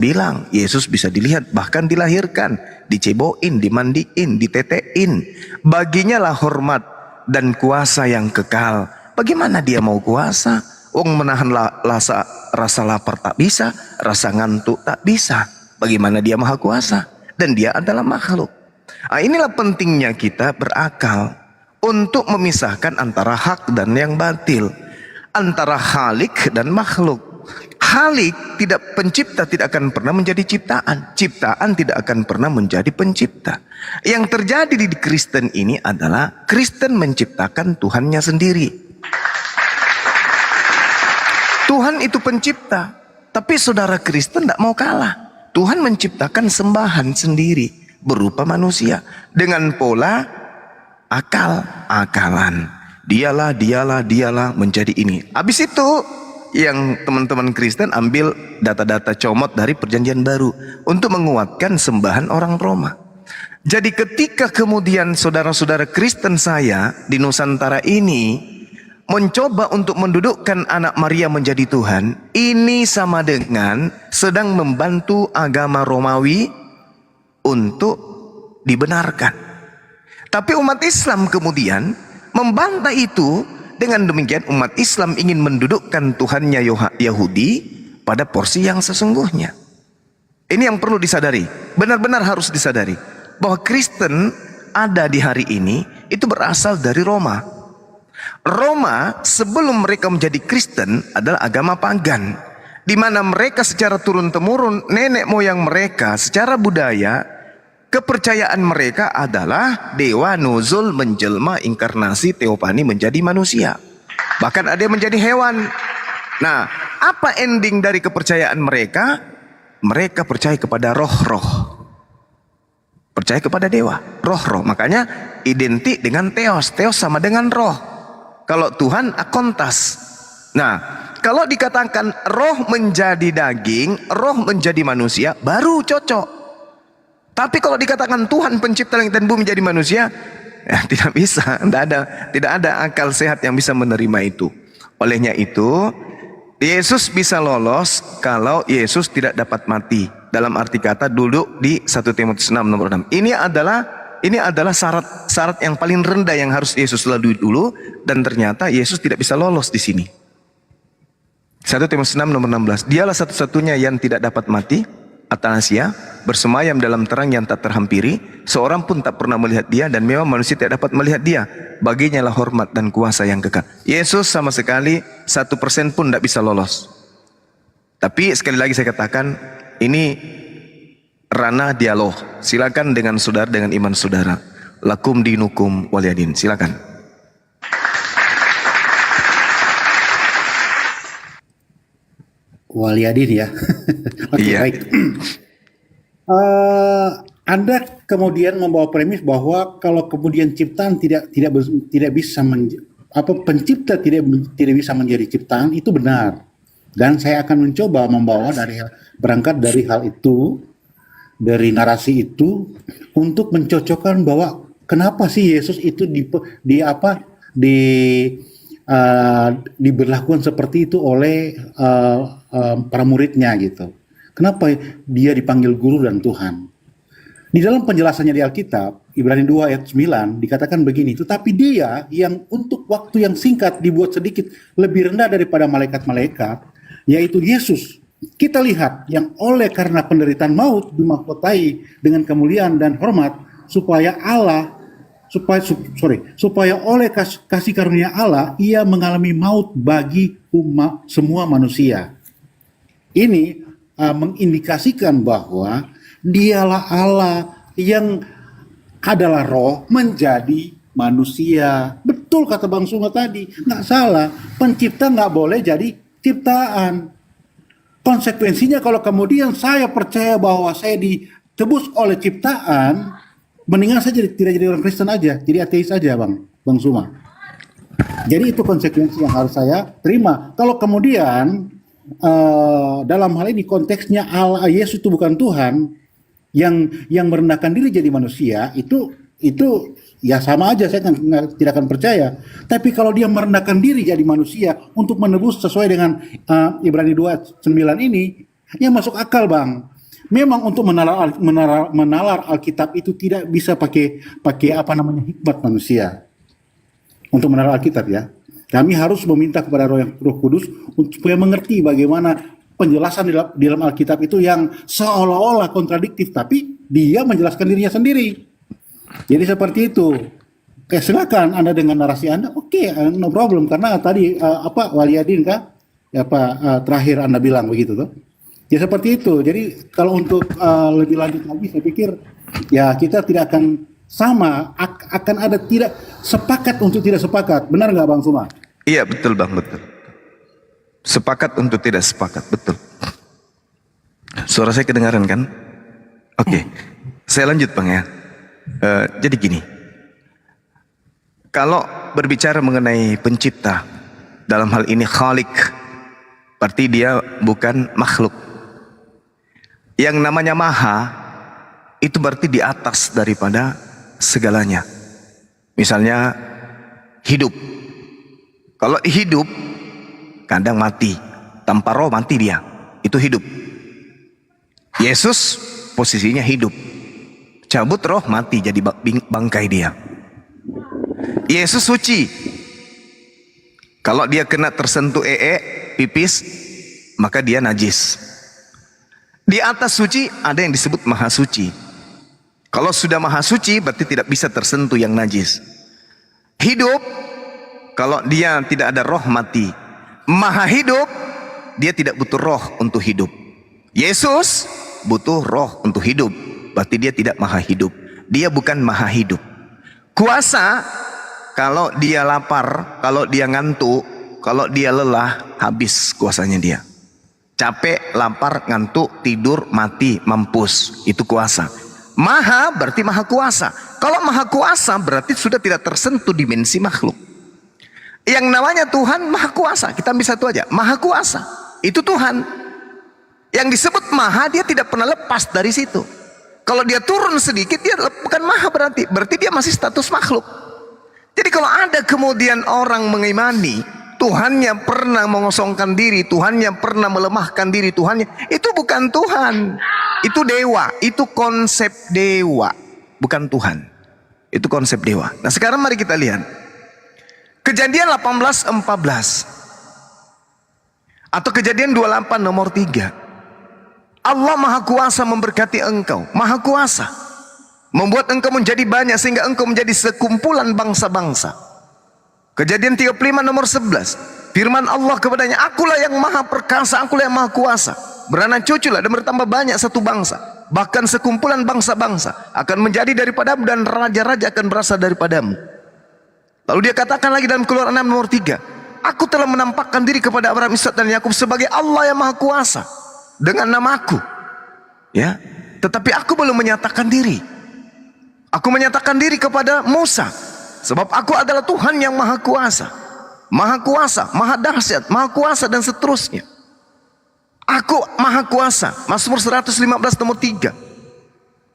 bilang Yesus bisa dilihat, bahkan dilahirkan, diceboin, dimandiin, ditetein. Baginya lah hormat dan kuasa yang kekal. Bagaimana dia mau kuasa? Wong menahan rasa lapar tak bisa, rasa ngantuk tak bisa. Bagaimana dia maha kuasa? Dan dia adalah makhluk. Nah, inilah pentingnya kita berakal untuk memisahkan antara hak dan yang batil, antara khalik dan makhluk. Khalik tidak, pencipta tidak akan pernah menjadi ciptaan. Ciptaan tidak akan pernah menjadi pencipta. Yang terjadi di Kristen ini adalah Kristen menciptakan Tuhannya sendiri. Tuhan itu pencipta, tapi saudara Kristen tidak mau kalah. Tuhan menciptakan sembahan sendiri berupa manusia dengan pola akal-akalan. Dialah menjadi ini. Habis itu yang teman-teman Kristen ambil data-data comot dari Perjanjian Baru untuk menguatkan sembahan orang Roma. Jadi ketika kemudian saudara-saudara Kristen saya di Nusantara ini mencoba untuk mendudukkan anak Maria menjadi Tuhan, ini sama dengan sedang membantu agama Romawi untuk dibenarkan. Tapi umat Islam kemudian membantah itu. Dengan demikian umat Islam ingin mendudukkan Tuhannya Yahudi pada porsi yang sesungguhnya. Ini yang perlu disadari, benar-benar harus disadari bahwa Kristen ada di hari ini itu berasal dari Roma. Roma sebelum mereka menjadi Kristen adalah agama pagan, di mana mereka secara turun-temurun nenek moyang mereka secara budaya, kepercayaan mereka adalah dewa nuzul, menjelma, inkarnasi, teofani menjadi manusia. Bahkan ada yang menjadi hewan. Nah, apa ending dari kepercayaan mereka? Mereka percaya kepada roh-roh. Percaya kepada dewa, roh-roh. Makanya identik dengan teos. Teos sama dengan roh. Kalau Tuhan akontas. Nah, kalau dikatakan roh menjadi daging, roh menjadi manusia, baru cocok. Tapi kalau dikatakan Tuhan pencipta langit dan bumi menjadi manusia, ya tidak bisa, tidak ada akal sehat yang bisa menerima itu. Olehnya itu, Yesus bisa lolos kalau Yesus tidak dapat mati. Dalam arti kata duduk di 1 Timotius 6 nomor 6. Ini adalah syarat yang paling rendah yang harus Yesus lalui dulu, dan ternyata Yesus tidak bisa lolos di sini. 1 Timotius 6 nomor 16. Dialah satu-satunya yang tidak dapat mati, Atanasia, bersemayam dalam terang yang tak terhampiri, seorang pun tak pernah melihat dia, dan memang manusia tidak dapat melihat dia. Baginya lah hormat dan kuasa yang kekal. Yesus sama sekali 1% pun tidak bisa lolos. Tapi sekali lagi saya katakan, ini ranah dialog. Silakan dengan saudara, dengan iman saudara. Lakum dinukum waliyadin. Silakan. Waliyadin ya. Oke, Iya. baik. Anda kemudian membawa premis bahwa kalau kemudian ciptaan tidak bisa pencipta tidak bisa menjadi ciptaan, itu benar. Dan saya akan mencoba membawa berangkat dari hal itu, dari narasi itu, untuk mencocokkan bahwa kenapa sih Yesus itu diberlakukan seperti itu oleh para muridnya gitu. Kenapa dia dipanggil guru dan Tuhan? Di dalam penjelasannya di Alkitab, Ibrani 2 ayat 9 dikatakan begini, tetapi dia yang untuk waktu yang singkat dibuat sedikit lebih rendah daripada malaikat-malaikat, yaitu Yesus. Kita lihat yang karena penderitaan maut dimahkotai dengan kemuliaan dan hormat, supaya oleh kasih karunia Allah ia mengalami maut bagi semua manusia. Ini mengindikasikan bahwa dialah Allah yang adalah roh menjadi manusia. Betul kata Bang Suma tadi, nggak salah. Pencipta nggak boleh jadi ciptaan. Konsekuensinya kalau kemudian saya percaya bahwa saya ditebus oleh ciptaan, mendingan saya tidak jadi orang Kristen aja, jadi ateis aja Bang Suma. Jadi itu konsekuensi yang harus saya terima. Kalau kemudian dalam hal ini konteksnya Allah, Yesus itu bukan Tuhan, yang merendahkan diri jadi manusia, itu ya sama aja, saya tidak akan percaya. Tapi kalau dia merendahkan diri jadi manusia untuk menebus sesuai dengan Ibrani 2:9 ini, Ya masuk akal bang. Memang untuk menalar Alkitab itu tidak bisa pakai apa namanya hikmat manusia untuk menalar Alkitab ya. Kami harus meminta kepada Roh Kudus supaya mengerti bagaimana penjelasan di dalam Alkitab itu yang seolah-olah kontradiktif, tapi dia menjelaskan dirinya sendiri. Jadi seperti itu. Silakan Anda dengan narasi Anda, oke, no problem, karena tadi Waliadin kah? Terakhir Anda bilang begitu tuh. Ya seperti itu. Jadi kalau untuk lebih lanjut lagi, saya pikir ya kita tidak akan sama, akan ada tidak sepakat untuk tidak sepakat. Benar nggak Bang Suma? Iya betul Bang, betul. Sepakat untuk tidak sepakat, betul. Suara saya kedengaran kan? Oke, saya lanjut Bang ya. Jadi gini, kalau berbicara mengenai pencipta, dalam hal ini Khalik, berarti dia bukan makhluk. Yang namanya maha, itu berarti di atas daripada segalanya. Misalnya hidup. Kalau hidup, kadang mati. Tanpa roh mati dia. Itu hidup. Yesus posisinya hidup. Cabut roh mati, jadi bangkai dia. Yesus suci. Kalau dia kena tersentuh pipis, maka dia najis. Di atas suci ada yang disebut maha suci. Kalau sudah maha suci berarti tidak bisa tersentuh yang najis. Hidup, kalau dia tidak ada roh mati. Maha hidup, dia tidak butuh roh untuk hidup. Yesus butuh roh untuk hidup, berarti dia tidak maha hidup. Dia bukan maha hidup. Kuasa, kalau dia lapar, kalau dia ngantuk, kalau dia lelah, habis kuasanya dia. Capek, lapar, ngantuk, tidur, mati, mampus. Itu kuasa. Maha berarti maha kuasa. Kalau maha kuasa berarti sudah tidak tersentuh dimensi makhluk. Yang namanya Tuhan maha kuasa. Kita ambil satu aja. Maha kuasa. Itu Tuhan. Yang disebut maha dia tidak pernah lepas dari situ. Kalau dia turun sedikit dia bukan maha berarti. Berarti dia masih status makhluk. Jadi kalau ada kemudian orang mengimani Tuhannya pernah mengosongkan diri, Tuhannya pernah melemahkan diri, Tuhannya itu bukan Tuhan, itu dewa, itu konsep dewa, bukan Tuhan, itu konsep dewa. Nah sekarang mari kita lihat Kejadian 18:14 atau Kejadian 28 nomor 3. Allah maha kuasa memberkati engkau, maha kuasa membuat engkau menjadi banyak sehingga engkau menjadi sekumpulan bangsa-bangsa. Kejadian 35 nomor 11. Firman Allah kepadanya, akulah yang maha perkasa, akulah yang maha kuasa. Beranak cuculah dan bertambah banyak satu bangsa. Bahkan sekumpulan bangsa-bangsa akan menjadi daripadamu dan raja-raja akan berasal daripadamu. Lalu dia katakan lagi dalam Keluaran 6 nomor 3. Aku telah menampakkan diri kepada Abraham, Ishak dan Yakub sebagai Allah yang maha kuasa dengan namaku. Ya, tetapi aku belum menyatakan diri. Aku menyatakan diri kepada Musa. Sebab aku adalah Tuhan yang maha kuasa, maha dahsyat, maha kuasa dan seterusnya. Aku maha kuasa. Mazmur 115 nomor 3.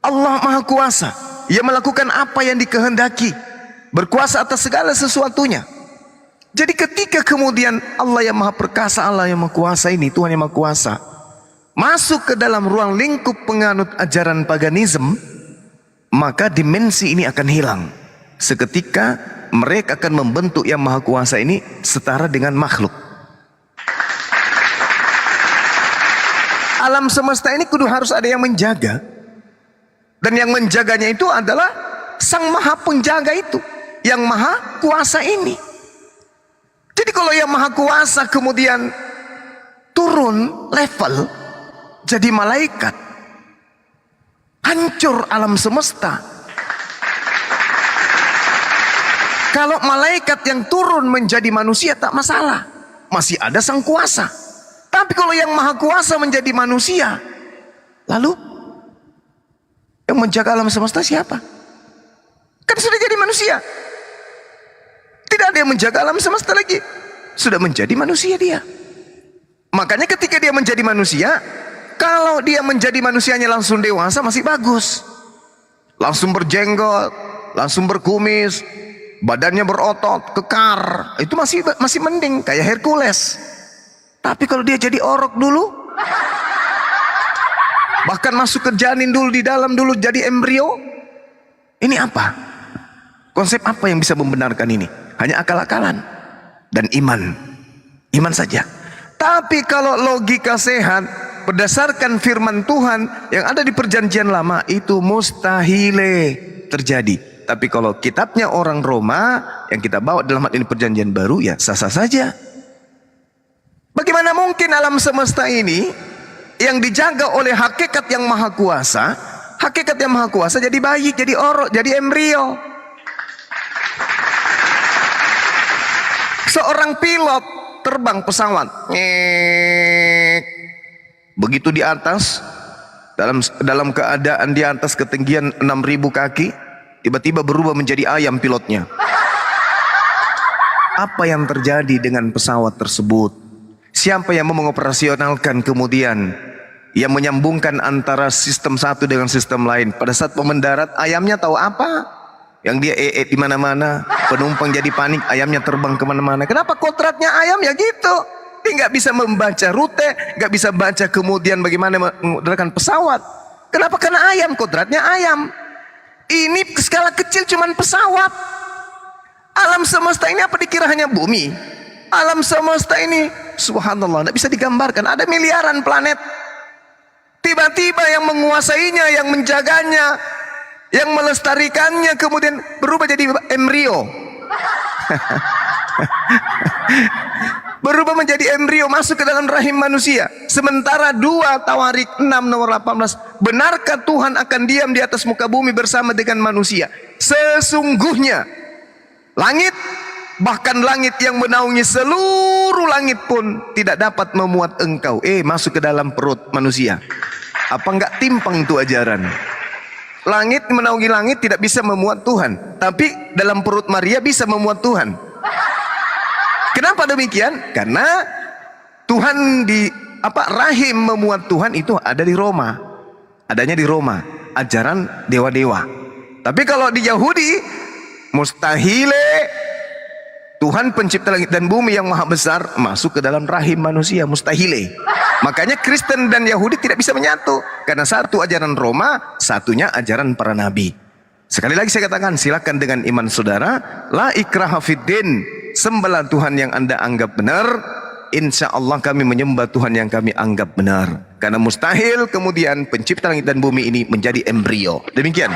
Allah maha kuasa. Ia melakukan apa yang dikehendaki. Berkuasa atas segala sesuatunya. Jadi ketika kemudian Allah yang maha perkasa, Allah yang maha kuasa ini, Tuhan yang maha kuasa, masuk ke dalam ruang lingkup penganut ajaran paganisme, maka dimensi ini akan hilang. Seketika mereka akan membentuk yang maha kuasa ini setara dengan makhluk. Alam semesta ini kudu harus ada yang menjaga. Dan yang menjaganya itu adalah sang maha penjaga itu, yang maha kuasa ini. Jadi kalau yang maha kuasa kemudian turun level jadi malaikat, hancur alam semesta. Kalau malaikat yang turun menjadi manusia tak masalah, masih ada sang kuasa. Tapi kalau yang maha kuasa menjadi manusia, lalu yang menjaga alam semesta siapa? Kan sudah jadi manusia. Tidak ada yang menjaga alam semesta lagi. Sudah menjadi manusia dia. Makanya ketika dia menjadi manusia, kalau dia menjadi manusianya langsung dewasa masih bagus. Langsung berjenggot, langsung berkumis, badannya berotot, kekar, itu masih mending kayak Hercules. Tapi kalau dia jadi orok dulu, Bahkan masuk ke janin dulu, di dalam dulu jadi embrio. Ini apa? Konsep apa yang bisa membenarkan ini? Hanya akal-akalan dan iman. Iman saja. Tapi kalau logika sehat berdasarkan firman Tuhan yang ada di perjanjian lama, itu mustahil terjadi. Tapi kalau kitabnya orang Roma yang kita bawa dalam hal ini perjanjian baru, ya sah-sah saja. Bagaimana mungkin alam semesta ini yang dijaga oleh hakikat yang maha kuasa, hakikat yang maha kuasa jadi bayi, jadi orok, jadi embrio. Seorang pilot terbang pesawat, begitu di atas, dalam keadaan di atas ketinggian 6.000 kaki, tiba-tiba berubah menjadi ayam pilotnya. Apa yang terjadi dengan pesawat tersebut? Siapa yang mau mengoperasionalkan kemudian, yang menyambungkan antara sistem satu dengan sistem lain? Pada saat mau mendarat, ayamnya tahu apa? Yang dia di mana-mana, penumpang jadi panik, ayamnya terbang kemana-mana. Kenapa kodratnya ayam ya gitu? Dia nggak bisa membaca rute, nggak bisa baca kemudian bagaimana menggunakan pesawat. Kenapa? Karena ayam, kodratnya ayam. Ini skala kecil cuman pesawat. Alam semesta ini apa dikira hanya bumi? Alam semesta ini, subhanallah, tidak bisa digambarkan. Ada miliaran planet. Tiba-tiba yang menguasainya, yang menjaganya, yang melestarikannya kemudian berubah jadi embrio. Berubah menjadi embrio, masuk ke dalam rahim manusia. Sementara 2 Tawarik 6 nomor 18, benarkah Tuhan akan diam di atas muka bumi bersama dengan manusia? Sesungguhnya langit, bahkan langit yang menaungi seluruh langit pun tidak dapat memuat engkau. Masuk ke dalam perut manusia. Apa enggak timpang itu ajaran? Langit menaungi langit tidak bisa memuat Tuhan, tapi dalam perut Maria bisa memuat Tuhan. Kenapa demikian? Karena Tuhan rahim memuat Tuhan itu ada di Roma. Adanya di Roma, ajaran dewa-dewa. Tapi kalau di Yahudi, mustahil Tuhan pencipta langit dan bumi yang maha besar masuk ke dalam rahim manusia, mustahil. Makanya Kristen dan Yahudi tidak bisa menyatu, karena satu ajaran Roma, satunya ajaran para nabi. Sekali lagi saya katakan, silakan dengan iman saudara, la ikraha fiddin, sembahlah Tuhan yang Anda anggap benar. Insya Allah kami menyembah Tuhan yang kami anggap benar, karena mustahil kemudian pencipta langit dan bumi ini menjadi embrio. Demikian.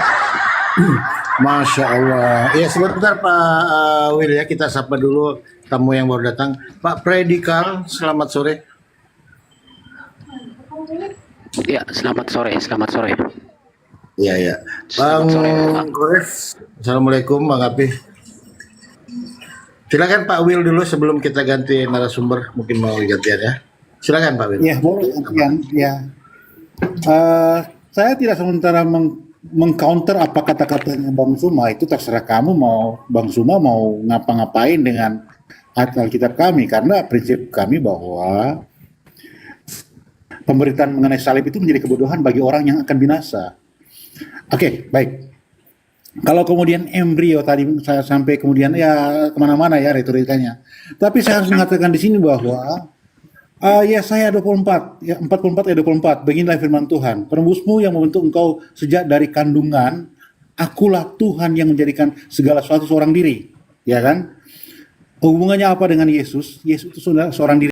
Masya Allah. Ya sebentar Pak Will ya, kita sapa dulu tamu yang baru datang. Pak Predikal, selamat sore. Ya, selamat sore. Iya, ya. Bang Gores, Assalamualaikum Bang Apih. Silakan Pak Will dulu sebelum kita ganti narasumber, mungkin mau gantian ya. Silakan Pak Will. Ya, boleh gantian. Ya. Saya tidak sementara mengcounter apa kata-katanya Bang Suma, itu terserah kamu mau Bang Suma mau ngapa-ngapain dengan Alkitab kami, karena prinsip kami bahwa pemberitaan mengenai salib itu menjadi kebodohan bagi orang yang akan binasa. Oke, baik. Kalau kemudian embrio tadi saya sampai kemudian ya kemana-mana ya retorikanya. Tapi saya harus mengatakan di sini bahwa Yesaya 24, ya 44 ayat 24, beginilah firman Tuhan, penembusmu yang membentuk engkau sejak dari kandungan, akulah Tuhan yang menjadikan segala sesuatu seorang diri. Ya kan? Hubungannya apa dengan Yesus? Yesus itu seorang diri.